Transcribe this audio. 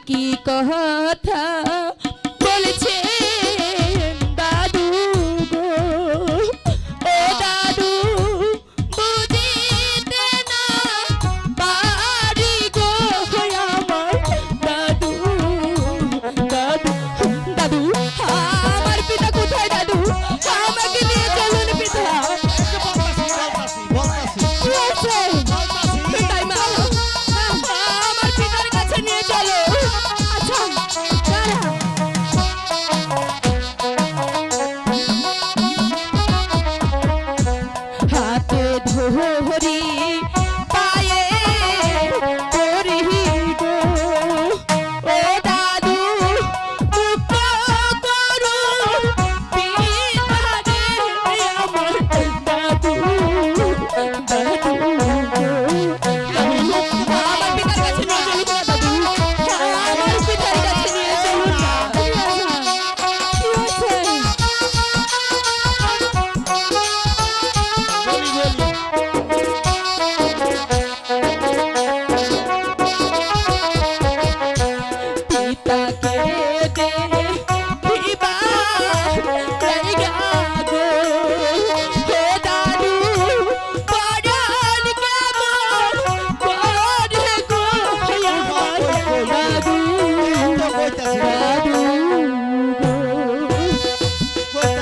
কি কথা বলেছে দাদু গো, ও দাদু বুঝিতে না পারি গো আমার দাদু। দাদু দাদু আমার পিতা কোথায় দাদু? আমাকে নিয়ে চলুন পিতা। কি হয়েছে? তাই মা, আমার পিতার কাছে নিয়ে চলো। আচ্ছা দাঁড়া। হাতে ধরি পায়ে পড়ি গো, ও দাদু মুক্ত করুন পিতারে আমার দাদু। দাদু গো, আমার পিতার কাছে নিয়ে চলুন না দাদু, আমার পিতার কাছে নিয়ে চলুন না। কি হয়েছে? পিতাকে